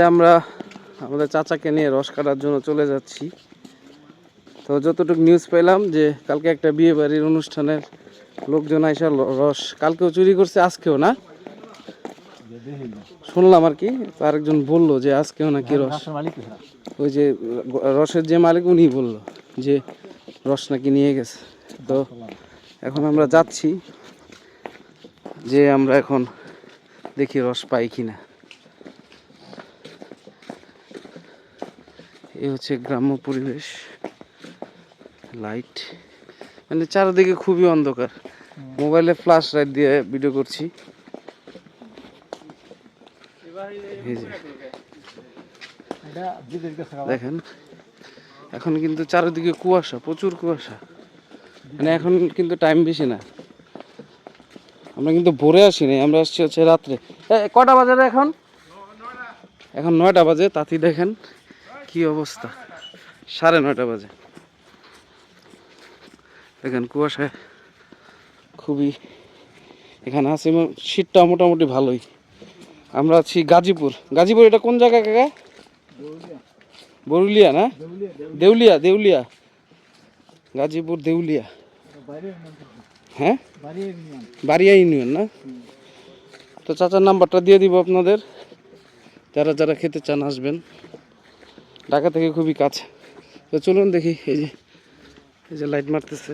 আমরা আমাদের চাচাকে নিয়ে রস কাটার জন্য চলে যাচ্ছি। তো যতটুকু নিউজ পেলাম যে কালকে একটা বিয়ে বাড়ির অনুষ্ঠানের লোকজন আইসা রস কালকেও চুরি করছে, আজকেও না শুনলাম আর কি। আরেকজন বললো যে আজকেও নাকি রস, ওই যে রসের যে মালিক উনি বললো যে রস নাকি নিয়ে গেছে। তো এখন আমরা যাচ্ছি যে আমরা এখন দেখি রস পাই কিনা। এই হচ্ছে গ্রাম্য পরিবেশ, লাইট মানে চারিদিকে খুবই অন্ধকার। মোবাইলে ফ্ল্যাশ লাইট দিয়ে ভিডিও করছি। দেখেন এখন কিন্তু চারিদিকে কুয়াশা, প্রচুর কুয়াশা। মানে এখন কিন্তু টাইম বেশি না, আমরা কিন্তু ভোরে আসিনি, আমরা আসছি হচ্ছে রাত্রে। কটা বাজে এখন? এখন 9টা বাজে। তাতে দেখেন কি অবস্থা, 9:30 বাজে। দেখেন কুয়াশায় খুবই এখানে আছে, শীতটা মোটামুটি ভালোই। আমরা আছি গাজীপুর। গাজীপুর এটা কোন জায়গা কাকা? বরুলিয়া না? দেউলিয়া, দেউলিয়া, গাজীপুর দেউলিয়া। হ্যাঁ, বাড়িয়া ইউনিয়ন না? তো চাচার নাম্বারটা দিয়ে দিব আপনাদের, যারা যারা খেতে চান আসবেন। ঢাকা থেকে খুবই কাছে। তো চলুন দেখি। এই যে লাইট মারতেছে,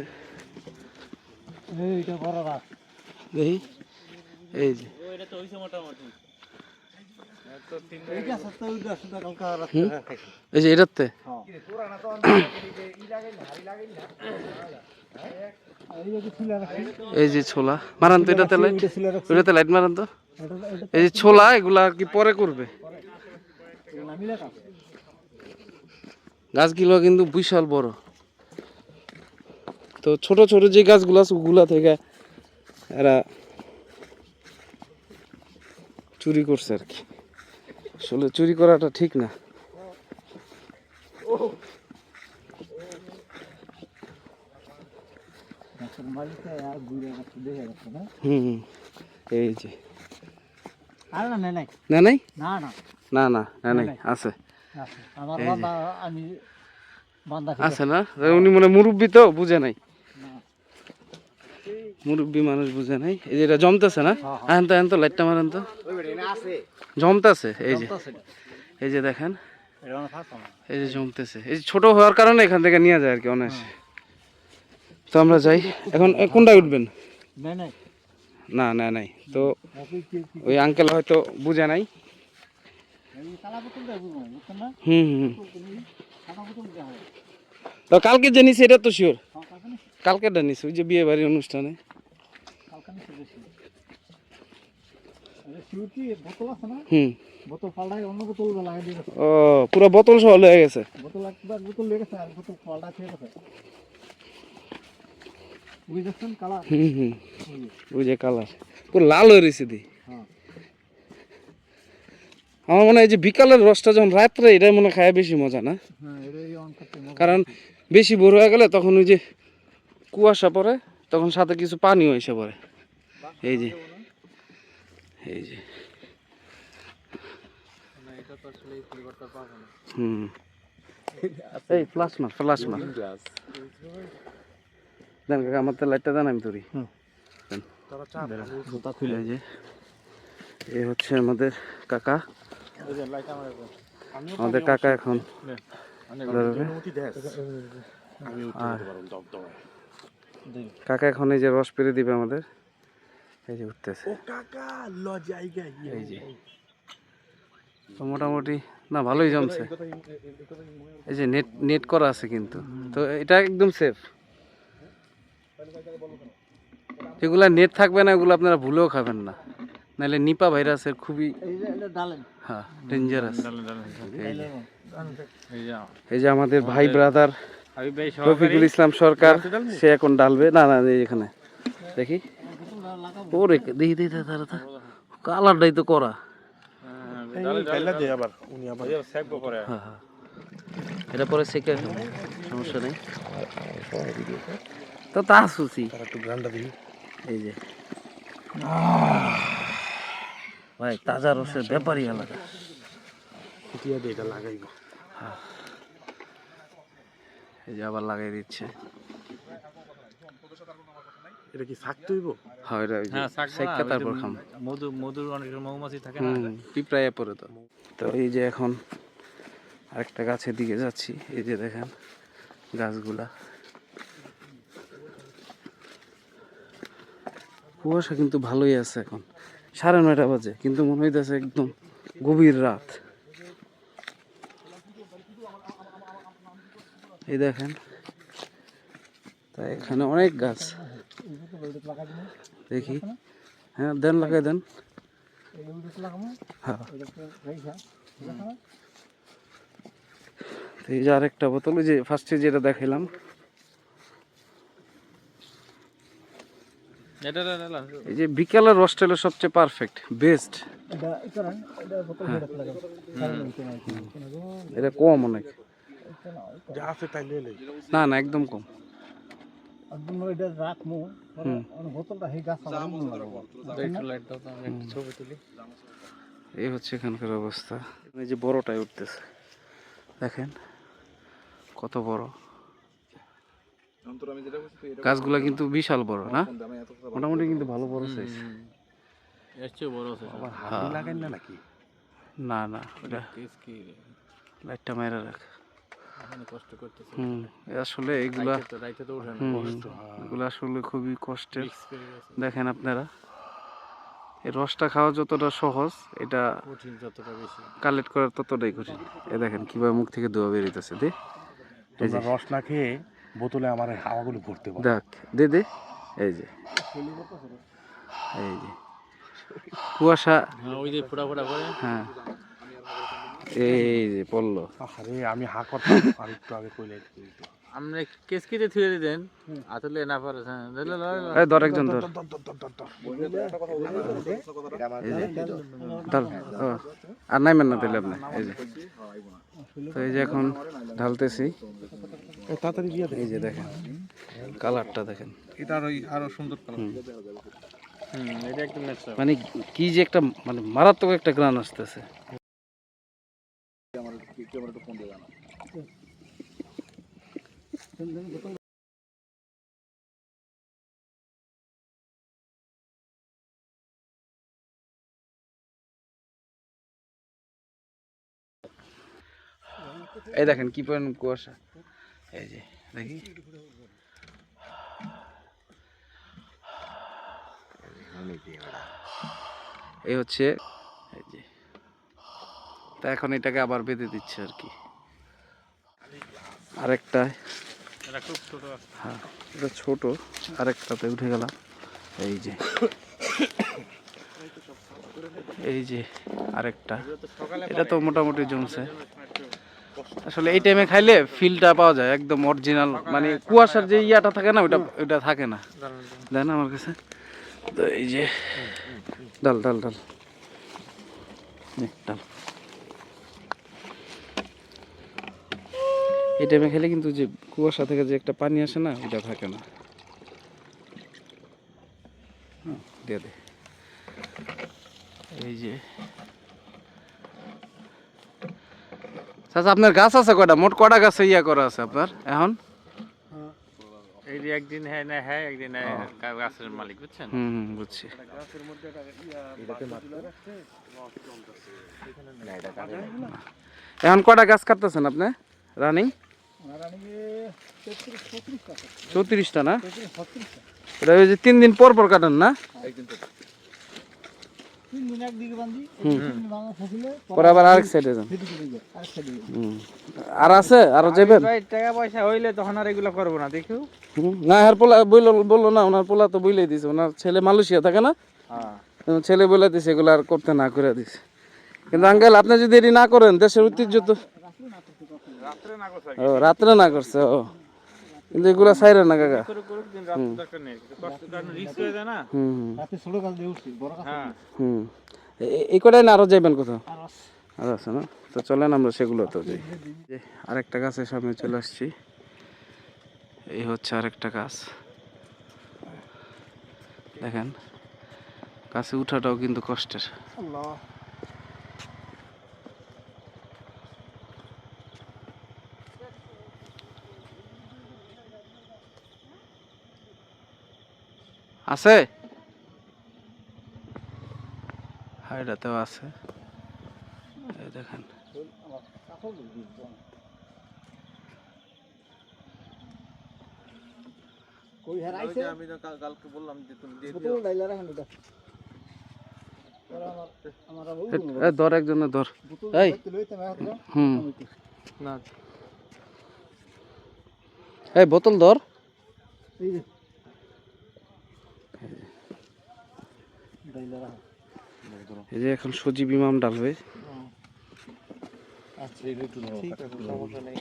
দেখি। এই যে এই যে এটাতে এই যে ছোলা মারান তো, এটাতে লাইট, ওইটাতে লাইট মারান তো। এই যে ছোলা এগুলা আর কি পরে করবে। গাছগুলো কিন্তু বিশাল বড়। তো ছোট ছোট যে গাছগুলো আছে ওগুলা থেকে এরা চুরি করছে আর কি। আসলে চুরি করাটা ঠিক না। এই যে না নাই না না না নাই আছে আছে না? উনি মনে মুরব্বী তো বুঝে নাই, মুরব্বী মানুষ বুঝে নাই। এই যে এটা জমতেছে না? এখন তো এখন তো লাইটটা মারেন তো, জমতেছে। এই যে এই যে দেখেন, এই যে জমতেছে। এই যে ছোট হওয়ার কারণে এখান থেকে নিয়ে যায় আর কি অনায়াসে। তো আমরা যাই এখন। কোনটায় উঠবেন? না না নাই তো, ওই আঙ্কেল হয়তো বুঝে নাই। তো কালকে যে নিছে এটা তো শিওর, কালকে নিছে ওই যে বিয়ে বাড়ির অনুষ্ঠানে। ও পুরো বোতল সহ হয়ে গেছে। ওই যে কালার পুরো লাল হয়ে রয়েছে দি। আমার মনে হয় যে বিকালের রসটা যখন রাত্রে, এটাই মনে খায় বেশি মজা না? কারণ বেশি ভোর হয়ে গেলে তখন ওই যে কুয়াশা পড়ে, তখন সাথে কিছু পানিও এসে পড়ে। এই যে এই যে এই ফ্লাশ মার, ফ্লাশ মার দেন কাকা, আমার তো লাইটটা দেন, আমি তোরি। এই যে এই হচ্ছে আমাদের কাকা। আমাদের কাকা এখন কাকা এখন এই যে রস পেরে দিবে আমাদের। এই যে উঠতেছে, এই যে তো মোটামুটি না ভালোই জমছে। এই যে নেট নেট করা আছে কিন্তু, তো এটা একদম সেফ। যেগুলা নেট থাকবে না ওগুলো আপনারা ভুলেও খাবেন না, নাহলে নিপা ভাইরাসের খুবই হ্যাঁ ডেঞ্জারাস। এই যে আমাদের ভাই ব্রাদার রফিকুল ইসলাম সরকার, সে এখন ডালবে। না না এখানে দেখি, ওরে দেখি দেখি তারা কালারটাই তো করা। এটা পরে সেকে সমস্যা নেই তো। তা সুসি এই যে ভাই তাজা রসের ব্যাপারই আলাদা। ফুটিয়ে দিয়ে এটা লাগাইব। এই যে আবার লাগাই দিচ্ছে। এটা কি শাক তৈব? হ্যাঁ এটা ওই যে সেক্কা তারপর খাম। মধুর অনেক মৌমাছি থাকে না, পিঁপড়ায় পড়ে তো। তো এই যে এখন আরেকটা গাছের দিকে যাচ্ছি। এই যে দেখেন গাছগুলা, কুয়াশা কিন্তু ভালোই আছে। এখন 9:30 বাজে, কিন্তু মনে হইতেছে একদম গভীর রাত। এই দেখেন, তাই এখানে অনেক গাছ দেখি। হ্যাঁ দেন, লাগাই দেন। হ্যাঁ এই যে আরেকটা বোতল, ওই যে ফার্স্টে যেটা দেখাইলাম, এই যে বিকেলের রসটেলের সবচেয়ে পারফেক্ট বেস্ট। এটা কম অনেক, না না একদম কম। এই হচ্ছে এখানকার অবস্থা। এই যে বড়টাই উঠতেছে, দেখেন কত বড় গাছগুলা, কিন্তু বিশাল বড় না, মোটামুটি কিন্তু ভালো বড় সাইজ। না না লাইটটা মেরে রাখ। আসলে এগুলা এগুলা আসলে খুবই কষ্টের। দেখেন আপনারা, এই রসটা খাওয়া যতটা সহজ, এটা কালেক্ট করা ততটাই কঠিন। এ দেখেন কিভাবে মুখ থেকে ধোয়া বেরিয়েছে। দে রস না খেয়ে বোতলে আমার হাওয়াগুলো ভরতে পারো। দেখ, দে দে। এই যে এই যে কুয়াশা, ওই যে ফোড়া ফোড়া করে। হ্যাঁ এই যে পড়লো। আরে আমি হা করতাম আর একটু আগে কইলে আপনি কেসকিতে থুয়ে দিতেন আসলে না পারে। এই ধর একজন ধর। আর নাইমেন না তাহলে আপনি। এই যে তো এই যে এখন ঢালতেছি। তাড়াতাড়ি দিয়ে এই যে দেখেন কালারটা দেখেন, এটা আরো সুন্দর কালার। এটা একদম ন্যাচারাল। মানে কি যে একটা, মানে মারাত্মক একটা গ্রান আসতেছে। এই দেখেন কি পরিমাণ কুয়াশা। এই যে দেখি, এই হচ্ছে এই যে। তা এখন এটাকে আবার বেঁধে দিচ্ছে আর কি। আরেকটা, হ্যাঁ এটা ছোট, আরেকটাতে উঠে গেলাম। এই যে এই যে আরেকটা, এটা তো মোটামুটি জমছে। আসলে এই টাইমে খাইলে ফিলটা পাওয়া যায় একদম অরিজিনাল, মানে কুয়াশার যে ইয়াটা থাকে না, ওটা ওটা থাকে না। দেন আমার কাছে। তো এই যে ডাল ডাল ডাল ডাল, এই টাইমে খেলে কিন্তু যে কুয়াশা থেকে যে একটা পানি আসে না, ওটা থাকে না। দিয়ে দে। এই যে আচ্ছা, আপনার গাছ আছে কয়টা? মোট কয়টা গাছে ইয়া করা আছে আপনার এখন? এই যে একদিন হ্যাঁ না হ্যাঁ একদিন গাছের মালিক, বুঝছেন? বুঝছি। এখন কয়টা গাছ কাটতেছেন আপনি রানিং? 34টা না? এটা ওই যে 3 দিন পর পর কাটেন না? পরে আবার আরেক সাইডে যান। আর আছে আরো যাবেন? টাকা পয়সা হইলে তখন আর এগুলো করবো না, দেখো। না আর পোলা বললো না, ওনার পোলা তো বইলেই দিছে। ওনার ছেলে মালয়েশিয়া থাকে না, ছেলে বলে দিছে এগুলো আর করতে না করে দিছে। কিন্তু আঙ্কেল আপনি যদি এটি না করেন, দেশের ঐতিহ্য তো। ও রাত্রে না করছে, ও কিন্তু এগুলা সাইরে না কাকা। এই কটাই না আরো যাইবেন কোথাও? আর আছে না? তো চলেন আমরা সেগুলো তো যাই। আরেকটা গাছের সামনে চলে আসছি। এই হচ্ছে আরেকটা গাছ, দেখেন গাছে উঠাটাও কিন্তু কষ্টের। আছে, হ্যাঁ এটাতেও আছে, এই দেখেন। আমি তো কালকে বললাম যে তুমি দিয়ে ধর একজনের ধর, এই হুম, না এই বোতল ধর। এই যে এখন সজীব ইমাম ডালবে। ঠিক আছে, সমস্যা নেই,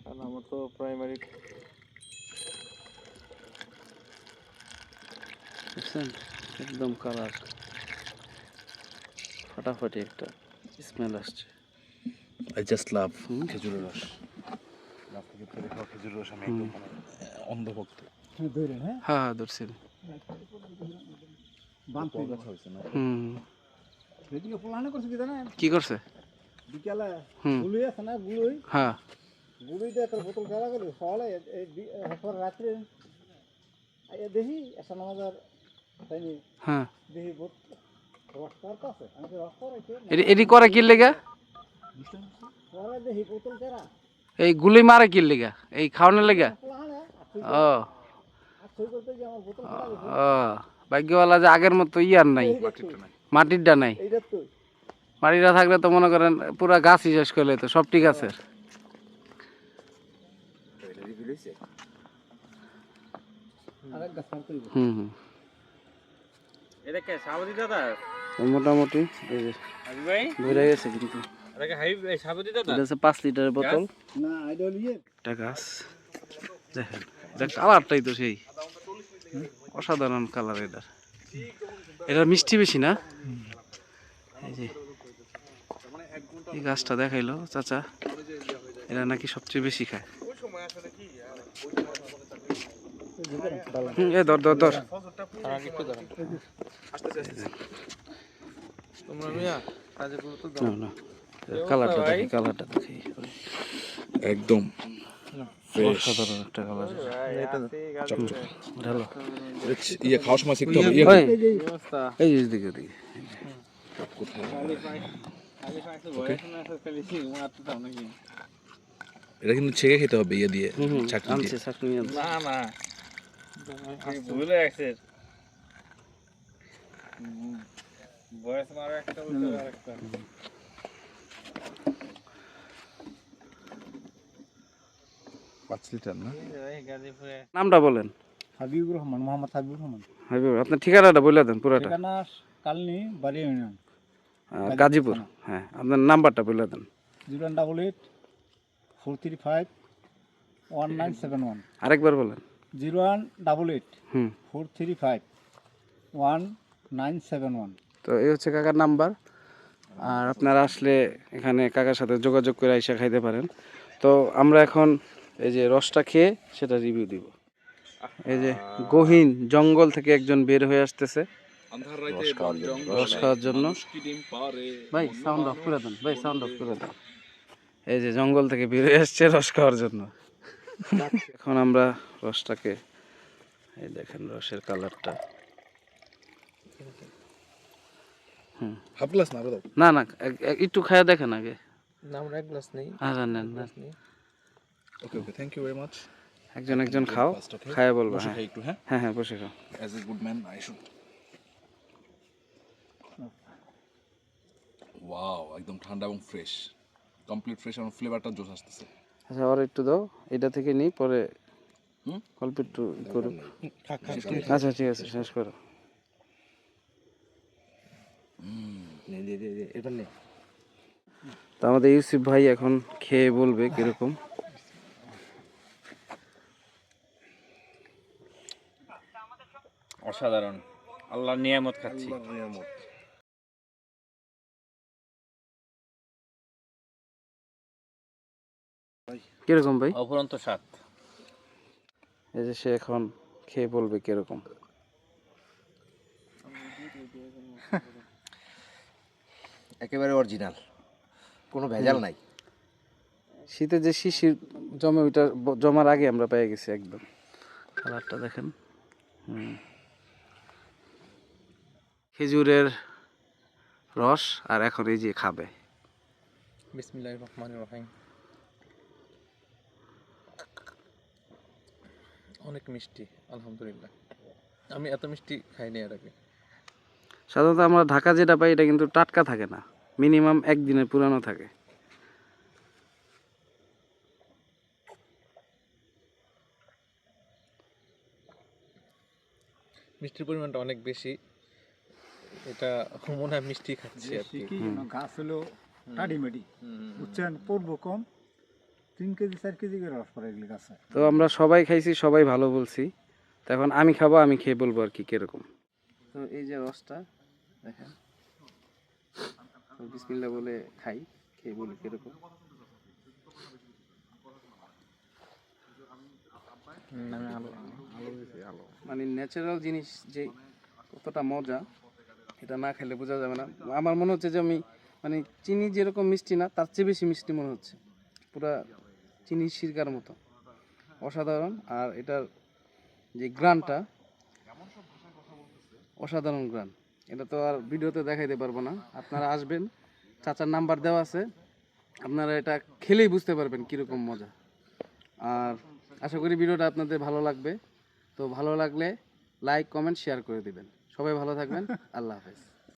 কারণ আমার তো প্রাইমারি বুঝছেন, একদম কালার ফাটাফাটি একটা স্মেল আসছে। আই জাস্ট লাভ খেজুরের রস। গাছ থেকে পেরে খাওয়া খেজুরের রস আমি একদম মানে অন্ধভক্ত। হ্যাঁ হ্যাঁ ধরছি। হুম, কি করছে? বিকালে হুম, গুলুই আছে না, গুলুই হ্যাঁ গুলুই দিয়ে তোর বোতল খেলা গেল সকালে রাত্রে দেখি একটা নামাজার তাইনি হ্যাঁ, দেখি রস্তার কাছে আমি তো রস্তা রেখে এটি করে কি লেগা? সকালে দেখি বোতল কেরা এই গুলি মারে কি লেগা? এই খাওয়ানোর লেগা? ও আর সই করতে গিয়ে আমার বোতল খেলা গেছে ও, ভাগ্যওয়ালা যে আগের মতো ইয়ার নাই, মাটিরটা নাই। এইটা তো মাটিটা থাকলে তো মনে করেন পুরা গাছই শেষ করলে তো সব ঠিক আছে। আরেক গাছ মারতে হইব হুম হুম, এটা কে সাবতি দাদা? তো মোটামুটি এই যে হাবিব ভাই, ভরে গেছে কিন্তু। এটা কে হাবিব ভাই সাবতি দাদা? এটা হচ্ছে 5 লিটারের বোতল, না আইডল ইয়ে একটা গাছ। দেখেন এটা কালারটাই তো সেই অসাধারণ কালার এটার। এটার মিষ্টি বেশি না? এই যে এই গাছটা দেখাইলো চাচা, এরা নাকি সবচেয়ে বেশি খায়। এ ধর ধর ধর, তোমরা মিয়া কাজে গুরুত্ব দাও। না না, কালারটা দেখি, কালারটা দেখি, একদম অসাধারণ একটা কালার। ঢালো ইয়ে খাওয়ার সময় শিখতে হবে। ওই, এই অবস্থা এই যে দিকে দিকে, এটা কিন্তু ছেঁকে খেতে হবে ইয়ে দিয়ে, চাকরি আনছে দিয়ে। চাকরি আনছে। না না ভুলে গেছে, বয়স মারো একটা উল্টো আরেকটা। 5 লিটার না? এই গাজীপুরে নামটা বলেন। হাবিবুর রহমান, মোহাম্মদ হাবিবুর রহমান। হাবিব, আপনার ঠিকানাটা বলে দেন পুরাটা। ঠিকানা কালনি বাড়ি ইউনিয়ন, গাজীপুর। হ্যাঁ, আপনার নাম্বারটা বলে দেন। 088 435 1971 আরেকবার বলেন। 088 হুম, 435 1971। তো এই হচ্ছে কাকার নাম্বার। আর আপনারা আসলে এখানে কাকার সাথে যোগাযোগ করে আইসা খাইতে পারেন। তো আমরা এখন এই যে রসটা খেয়ে সেটা রিভিউ দিব। এই যে গহীন জঙ্গল থেকে একজন বের হয়ে আসতেছে রস খাওয়ার জন্য। ভাই সাউন্ড অফ করে দেন, ভাই সাউন্ড অফ করে দেন। এই যে জঙ্গল থেকে বের হয়ে আসছে রস খাওয়ার জন্য। এখন আমরা রসটাকে, এই দেখেন রসের কালারটা। হাফ গ্লাস না আরো দাও। না না, একটু খায়া দেখেন আগে। না আমরা এক গ্লাস নেই, আর নেন না, ওকে ওকে, থ্যাংক ইউ ভেরি মাচ। একজন একজন খাও, খায়া বলবো। বসে হ্যাঁ খাই একটু, হ্যাঁ? হ্যাঁ হ্যাঁ, বসে খাও। As a good man I should. Wow, একদম ঠান্ডা এবং ফ্রেশ, কমপ্লিট ফ্রেশ, এবং ফ্লেভারটা জোস আসতেছে। আচ্ছা আর একটু দাও, এটা থেকে নিই পরে হুম? অল্প একটু করুন। আচ্ছা ঠিক আছে, শেষ করো। তো আমাদের ইউসুফ ভাই এখন খেয়ে বলবে কিরকম। অসাধারণ, আল্লাহর নিয়ামত খাচ্ছি। কিরকম ভাই? অফুরন্ত স্বাদ। এই যে সে এখন খেয়ে বলবে কিরকম। একেবারে অরিজিনাল, কোনো ভেজাল নাই। শীতে যে শিশির জমে ওইটা জমার আগে আমরা পেয়ে গেছি একদম। কালারটা দেখেন। হুম, খেজুরের রস, আর এখন এই যে খাবে। বিসমিল্লাহির রহমানির রহিম। অনেক মিষ্টি, আলহামদুলিল্লাহ। আমি এত মিষ্টি খাইনি এর আগে। সাধারণত আমরা ঢাকা যেটা পাই এটা কিন্তু টাটকা থাকে না, মিনিমাম একদিনের পুরানো থাকে। মিষ্টির পরিমাণটা অনেক বেশি। এটা মনে হয় মিষ্টি খাচ্ছি আর কি। গাছ হলো টাডিমেডি, বুঝছেন, পড়বো কম, 3 কেজি 4 কেজি করে রস পড়ে এগুলি গাছে। তো আমরা সবাই খাইছি, সবাই ভালো বলছি। তো এখন আমি খাবো, আমি খেয়ে বলবো আর কি কিরকম। তো এই যে রসটা দেখেন, তো বিসমিল্লাহ বলে খাই, খেয়ে বলি কিরকম। মানে ন্যাচারাল জিনিস যে কতটা মজা এটা না খেলে বোঝা যাবে না। আমার মনে হচ্ছে যে আমি মানে চিনি যেরকম মিষ্টি না, তার চেয়ে বেশি মিষ্টি মনে হচ্ছে, পুরা চিনি সিরকার মতো, অসাধারণ। আর এটার যে গ্রানটা অসাধারণ গ্রান, এটা তো আর ভিডিওতে দেখাইতে পারবো না। আপনারা আসবেন, চাচার নাম্বার দেওয়া আছে, আপনারা এটা খেলেই বুঝতে পারবেন কীরকম মজা। আর আশা করি ভিডিওটা আপনাদের ভালো লাগবে। তো ভালো লাগলে লাইক, কমেন্ট, শেয়ার করে দিবেন। সবাই ভালো থাকবেন। আল্লাহ হাফেজ।